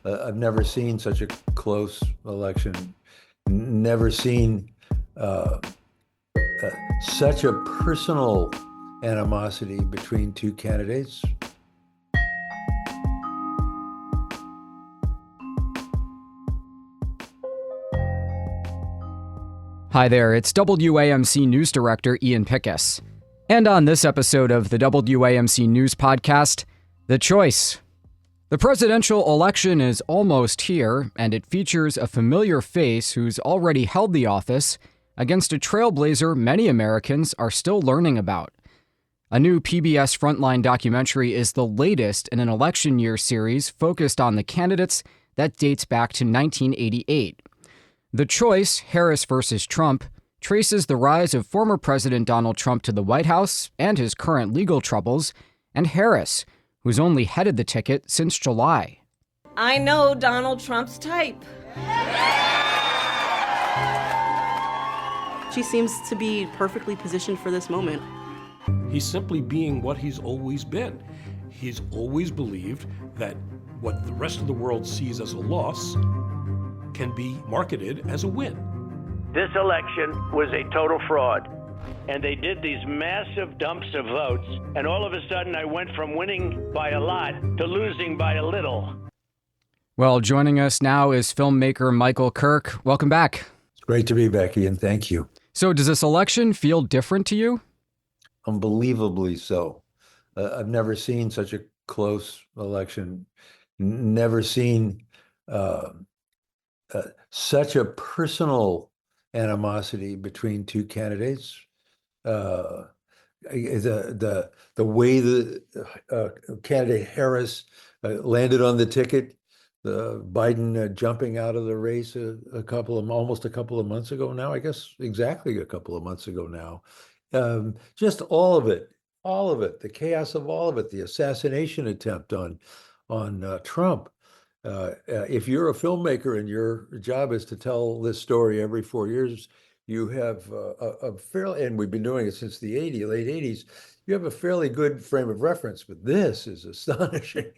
I've never seen such a close election, never seen uh, such a personal animosity between two candidates. Hi there, it's WAMC News Director Ian Pickus. And on this episode of the WAMC News Podcast, The Choice. The presidential election is almost here, and it features a familiar face who's already held the office against a trailblazer many Americans are still learning about. A new PBS Frontline documentary is the latest in an election year series focused on the candidates that dates back to 1988. The Choice, Harris versus Trump, traces the rise of former President Donald Trump to the White House and his current legal troubles, and Harris, who's only headed the ticket since July. I know Donald Trump's type. She seems to be perfectly positioned for this moment. He's simply being what he's always been. He's always believed that what the rest of the world sees as a loss can be marketed as a win. This election was a total fraud. And they did these massive dumps of votes. And all of a sudden, I went from winning by a lot to losing by a little. Well, joining us now is filmmaker Michael Kirk. Welcome back. It's great to be back, Ian. Thank you. So does this election feel different to you? Unbelievably so. I've never seen such a close election, never seen such a personal animosity between two candidates. The way the candidate Harris landed on the ticket, Biden jumping out of the race almost a couple of months ago now, I guess exactly a couple of months ago now. Just all of it, the chaos of all of it, the assassination attempt on Trump. If you're a filmmaker and your job is to tell this story every 4 years, you have a fairly, and we've been doing it since the late 80s, you have a fairly good frame of reference, but this is astonishing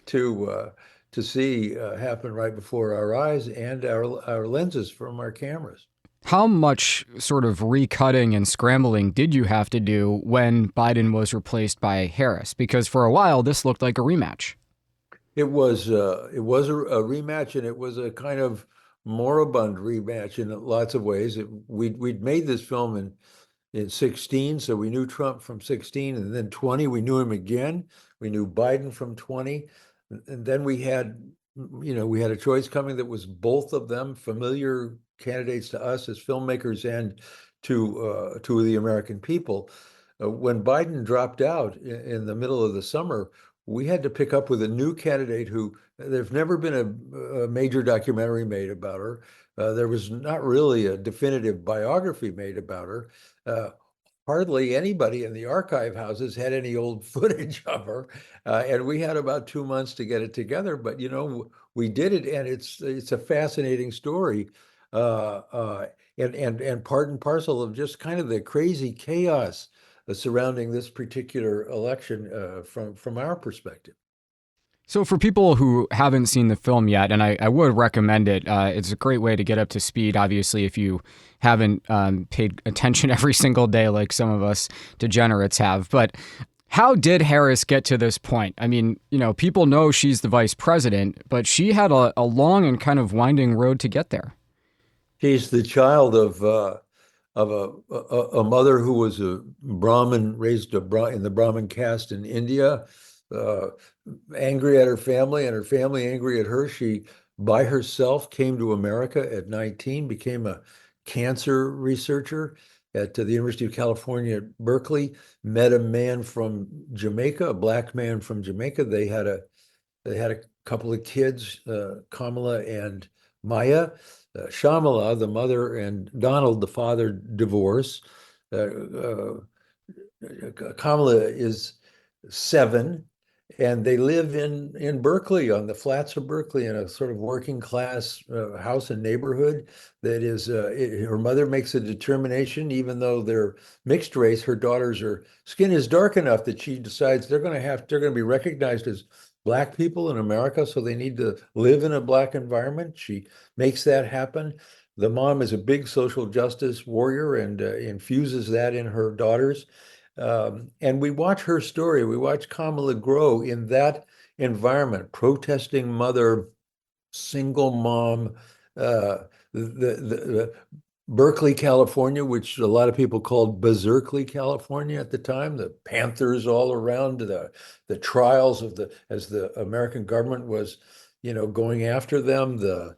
to see happen right before our eyes and our lenses from our cameras. How much sort of recutting and scrambling did you have to do when Biden was replaced by Harris? Because for a while, this looked like a rematch. It was a rematch, and it was a kind of moribund rematch in lots of ways. We'd made this film in 16, so we knew Trump from 16, and then 20, we knew him again. We knew Biden from 20, and then we had a choice coming that was both of them familiar candidates to us as filmmakers and to the American people. When Biden dropped out in the middle of the summer, we had to pick up with a new candidate who there's never been a major documentary made about her. There was not really a definitive biography made about her. Hardly anybody in the archive houses had any old footage of her. And we had about 2 months to get it together, but we did it, and it's a fascinating story. And part and parcel of just kind of the crazy chaos surrounding this particular election from our perspective. So for people who haven't seen the film yet, and I would recommend it, it's a great way to get up to speed, obviously, if you haven't paid attention every single day like some of us degenerates have. But how did Harris get to this point? I mean, people know she's the vice president, but she had a long and kind of winding road to get there. She's the child of a mother who was a Brahmin, raised in the Brahmin caste in India, angry at her family and her family angry at her. She, by herself, came to America at 19, became a cancer researcher at the University of California at Berkeley, met a man from Jamaica, a black man from Jamaica. They had a couple of kids, Kamala and Maya. Shamala, the mother, and Donald, the father, divorce. Kamala is 7, and they live in Berkeley, on the flats of Berkeley, in a sort of working class house and neighborhood that is, her mother makes a determination, even though they're mixed race, her skin is dark enough that she decides they're going to be recognized as Black people in America, so they need to live in a Black environment. She makes that happen. The mom is a big social justice warrior and infuses that in her daughters. And we watch her story. We watch Kamala grow in that environment, protesting mother, single mom, the Berkeley, California, which a lot of people called Berkeley, California at the time. The Panthers all around, the trials of the as the American government was, going after them, the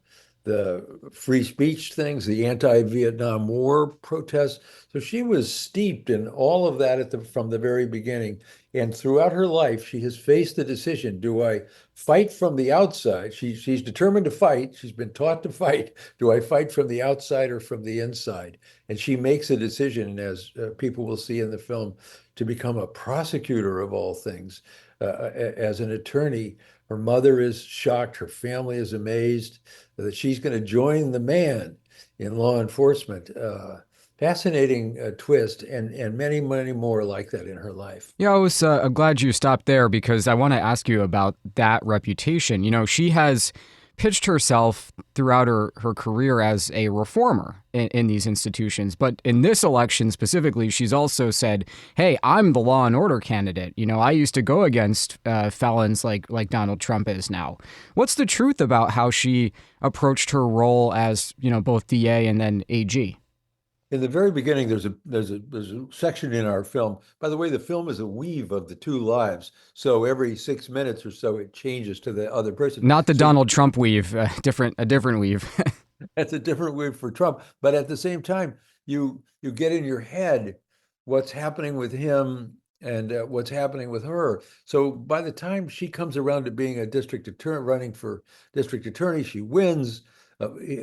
free speech things, the anti-Vietnam War protests. So she was steeped in all of that from the very beginning. And throughout her life, she has faced the decision: do I fight from the outside? She's determined to fight. She's been taught to fight. Do I fight from the outside or from the inside? And she makes a decision, as people will see in the film, to become a prosecutor of all things, as an attorney. Her mother is shocked. Her family is amazed that she's going to join the man in law enforcement. Fascinating twist, and many, many more like that in her life. Yeah, I'm glad you stopped there because I want to ask you about that reputation. She has pitched herself throughout her career as a reformer in these institutions. But in this election specifically, she's also said, hey, I'm the law and order candidate. I used to go against felons like Donald Trump is now. What's the truth about how she approached her role as, both DA and then AG? In the very beginning, there's a section in our film. By the way, the film is a weave of the two lives. So every 6 minutes or so, it changes to the other person. Not the Donald Trump weave, a different weave. That's a different weave for Trump. But at the same time, you get in your head what's happening with him and what's happening with her. So by the time she comes around to being a district attorney, running for district attorney, she wins.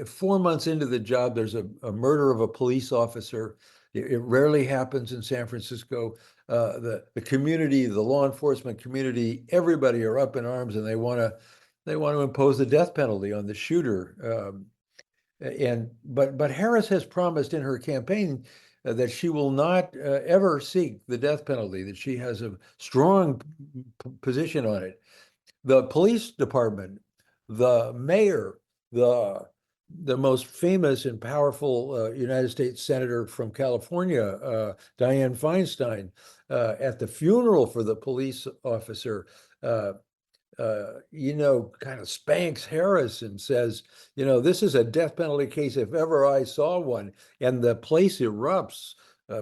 4 months into the job, there's a murder of a police officer. It rarely happens in San Francisco. The community, the law enforcement community, everybody are up in arms, and they want to impose the death penalty on the shooter. But Harris has promised in her campaign that she will not ever seek the death penalty. That she has a strong position on it. The police department, the mayor, the most famous and powerful United States senator from California, Dianne Feinstein, at the funeral for the police officer, kind of spanks Harris and says, this is a death penalty case if ever I saw one. And the place erupts,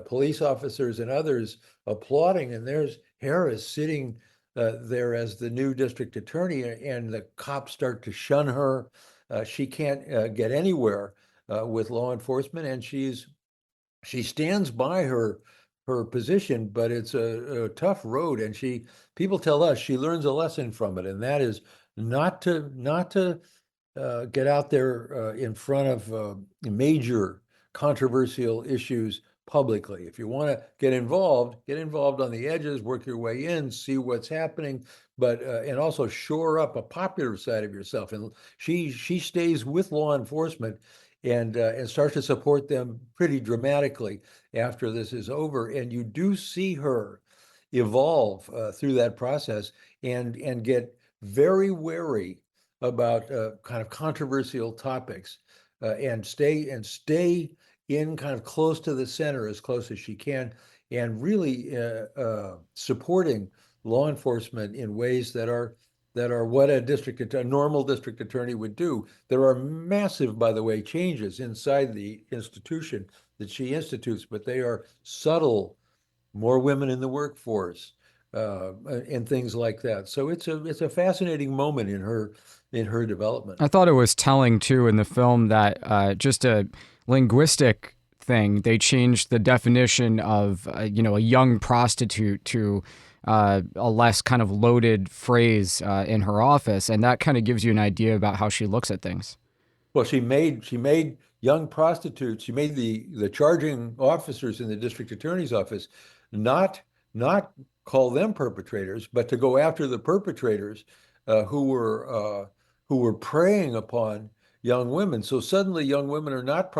police officers and others applauding. And there's Harris sitting there as the new district attorney, and the cops start to shun her. She can't get anywhere with law enforcement, and she stands by her position, but it's a tough road. And people tell us she learns a lesson from it, and that is not to get out there in front of major controversial issues publicly. If you want to get involved on the edges, work your way in, see what's happening, but and also shore up a popular side of yourself. And she stays with law enforcement and starts to support them pretty dramatically after this is over. And you do see her evolve through that process and get very wary about kind of controversial topics and stay in kind of close to the center, as close as she can, and really supporting law enforcement in ways that are what a normal district attorney would do. There are massive, by the way, changes inside the institution that she institutes, but they are subtle. More women in the workforce, and things like that. So it's a fascinating moment in her development. I thought it was telling too in the film that just a linguistic thing, they changed the definition of a young prostitute to a less kind of loaded phrase in her office, and that kind of gives you an idea about how she looks at things. Well, she made young prostitutes. She made the charging officers in the district attorney's office not call them perpetrators, but to go after the perpetrators who were preying upon young women. So suddenly, young women are not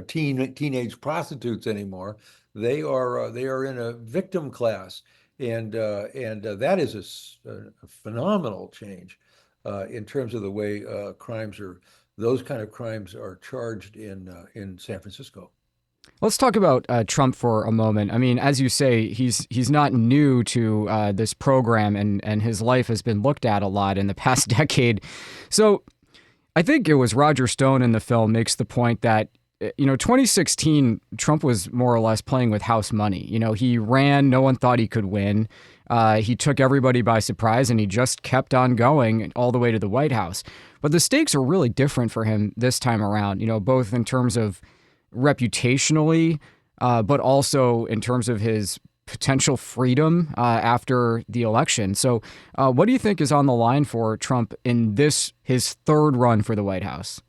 teenage prostitutes anymore. They are in a victim class, and that is a phenomenal change in terms of the way those kind of crimes are charged in San Francisco. Let's talk about Trump for a moment. I mean, as you say, he's not new to this program, and his life has been looked at a lot in the past decade. So I think it was Roger Stone in the film makes the point that, 2016, Trump was more or less playing with house money. He ran, no one thought he could win. He took everybody by surprise, and he just kept on going all the way to the White House. But the stakes are really different for him this time around, both in terms of reputationally, but also in terms of his potential freedom after the election. So what do you think is on the line for Trump in his third run for the White House?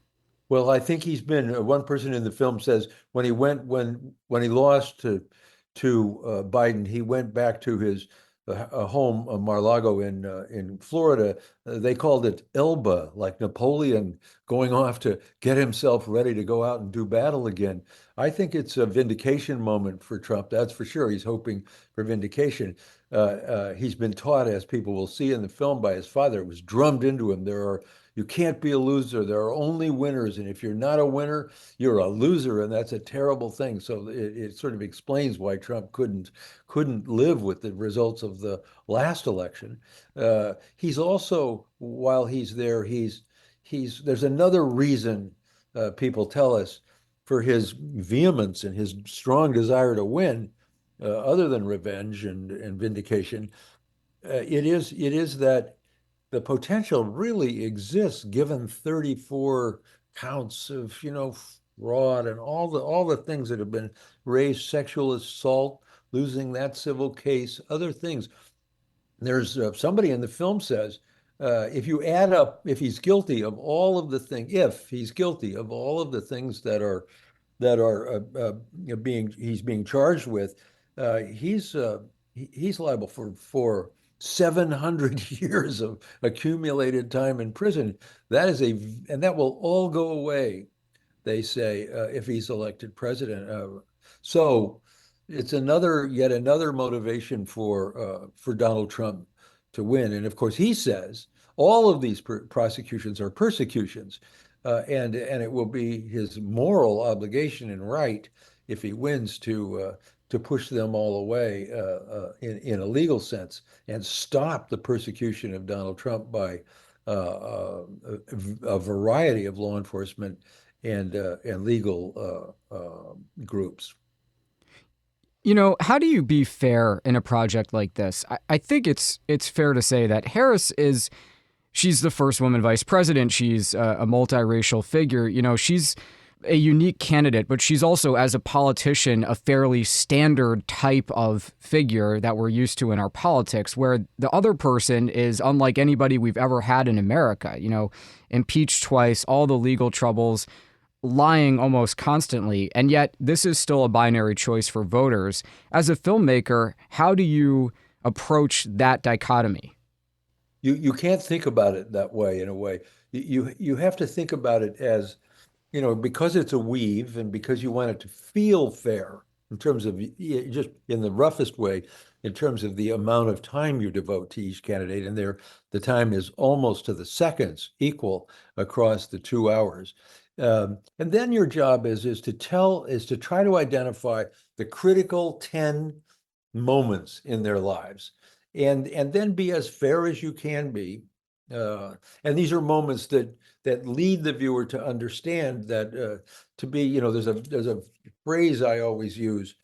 Well, I think he's been one person in the film says when he lost to Biden, he went back to his home, Mar-a-Lago in Florida. They called it Elba, like Napoleon going off to get himself ready to go out and do battle again. I think it's a vindication moment for Trump. That's for sure. He's hoping for vindication. He's been taught, as people will see in the film, by his father. It was drummed into him. You can't be a loser. There are only winners. And if you're not a winner, you're a loser. And that's a terrible thing. So it sort of explains why Trump couldn't live with the results of the last election. He's also, while he's there, there's another reason people tell us for his vehemence and his strong desire to win, other than revenge and vindication. It is that the potential really exists given 34 counts of, fraud and all the things that have been raised, sexual assault, losing that civil case, other things. There's somebody in the film says, if you add up, if he's guilty of all of the things he's being charged with, he's liable for 700 years of accumulated time in prison. And that will all go away, they say, if he's elected president. So it's yet another motivation for Donald Trump to win. And of course, he says all of these prosecutions are persecutions, and it will be his moral obligation and right, if he wins, to push them all away in a legal sense and stop the persecution of Donald Trump by a variety of law enforcement and legal groups. How do you be fair in a project like this? I think it's fair to say that Harris she's the first woman vice president. She's a multiracial figure. She's a unique candidate, but she's also, as a politician, a fairly standard type of figure that we're used to in our politics, where the other person is unlike anybody we've ever had in America. Impeached twice, all the legal troubles, lying almost constantly. And yet this is still a binary choice for voters. As a filmmaker, how do you approach that dichotomy? You can't think about it that way, in a way. You have to think about it as, because it's a weave and because you want it to feel fair in terms of, just in the roughest way, in terms of the amount of time you devote to each candidate. And the time is almost to the seconds equal across the 2 hours. And then your job is to try to identify the critical 10 moments in their lives, and then be as fair as you can be. And these are moments that lead the viewer to understand that to be, there's a phrase I always use: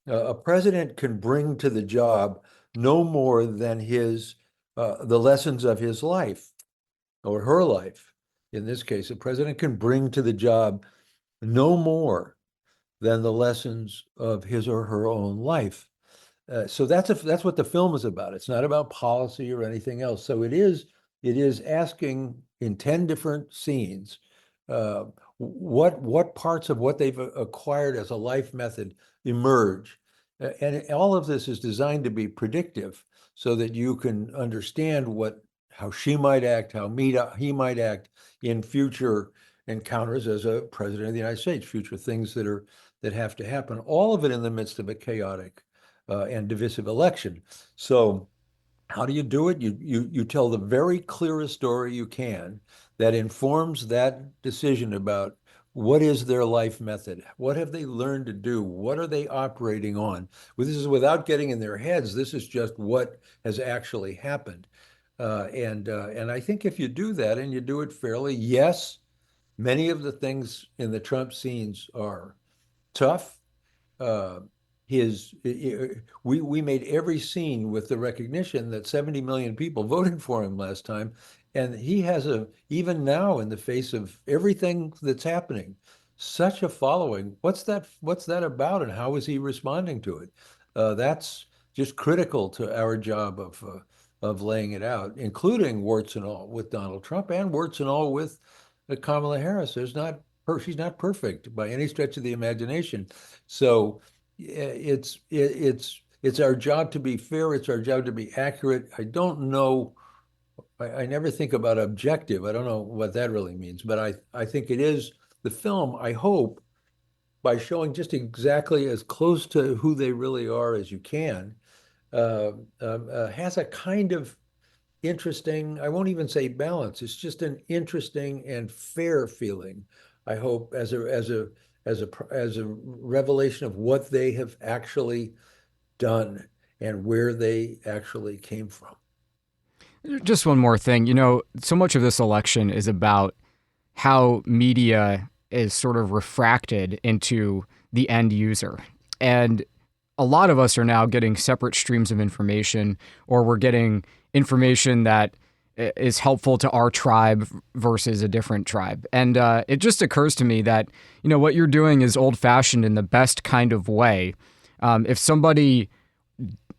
a president can bring to the job no more than the lessons of his life or her life. In this case, a president can bring to the job no more than the lessons of his or her own life. So that's what the film is about. It's not about policy or anything else. So it is asking in 10 different scenes what parts of what they've acquired as a life method emerge. And all of this is designed to be predictive so that you can understand how she might act, how he might act in future encounters as a president of the United States, future things that have to happen. All of it in the midst of a chaotic and divisive election. So how do you do it? You tell the very clearest story you can that informs that decision about what is their life method? What have they learned to do? What are they operating on? Well, this is without getting in their heads. This is just what has actually happened. And I think if you do that and you do it fairly, yes, many of the things in the Trump scenes are tough. Uh, we made every scene with the recognition that 70 million people voted for him last time, and he has even now in the face of everything that's happening, such a following. What's that about, and how is he responding to it? That's just critical to our job of laying it out, including warts and all with Donald Trump and warts and all with Kamala Harris. She's not perfect by any stretch of the imagination. So it's our job to be fair. It's our job to be accurate. I don't know. I never think about objective. I don't know what that really means, but I think it is the film, I hope, by showing just exactly as close to who they really are as you can, has a kind of interesting, I won't even say balance. It's just an interesting and fair feeling, I hope, as a revelation of what they have actually done and where they actually came from. Just one more thing. So much of this election is about how media is sort of refracted into the end user. And a lot of us are now getting separate streams of information, or we're getting information that is helpful to our tribe versus a different tribe. And it just occurs to me that, what you're doing is old-fashioned in the best kind of way. If somebody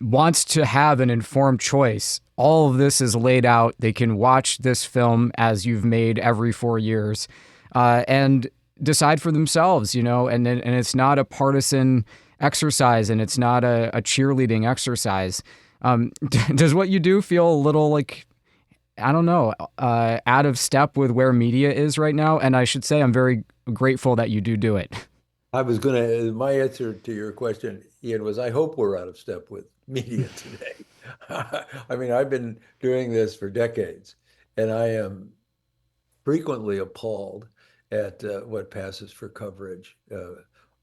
wants to have an informed choice, all of this is laid out. They can watch this film as you've made every 4 years and decide for themselves, and it's not a partisan exercise, and it's not a cheerleading exercise. Does what you do feel a little like, I don't know, out of step with where media is right now? And I should say I'm very grateful that you do it. My answer to your question, Ian, was I hope we're out of step with media today. I mean, I've been doing this for decades, and I am frequently appalled at what passes for coverage,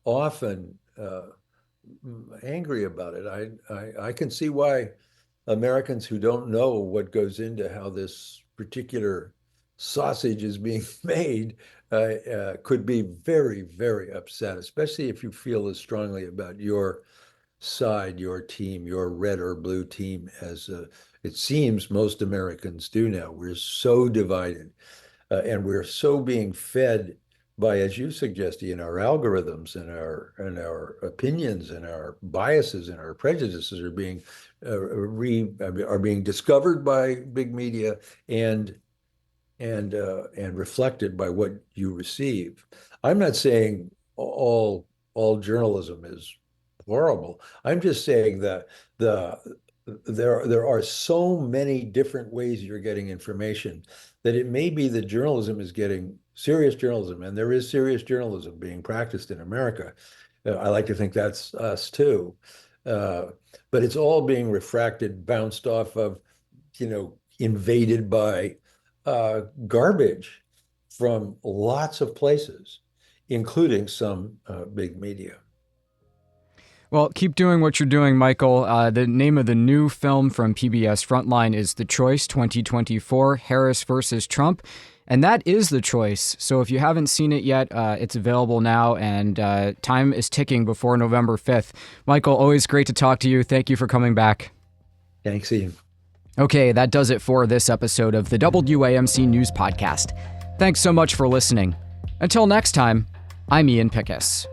often angry about it. I can see why Americans who don't know what goes into how this particular sausage is being made could be very, very upset, especially if you feel as strongly about your side, your team, your red or blue team, as it seems most Americans do now. We're so divided, and we're so being fed by, as you suggest, Ian, our algorithms and our opinions and our biases and our prejudices are being discovered by big media and reflected by what you receive. I'm not saying all journalism is horrible. I'm just saying that there are so many different ways you're getting information that it may be that journalism is getting serious journalism, and there is serious journalism being practiced in America. I like to think that's us too. But it's all being refracted, bounced off of, invaded by garbage from lots of places, including some big media. Well, keep doing what you're doing, Michael. The name of the new film from PBS Frontline is The Choice 2024, Harris versus Trump. And that is The Choice. So if you haven't seen it yet, it's available now, and time is ticking before November 5th. Michael, always great to talk to you. Thank you for coming back. Thanks, Ian. Okay, that does it for this episode of the WAMC News Podcast. Thanks so much for listening. Until next time, I'm Ian Pickus.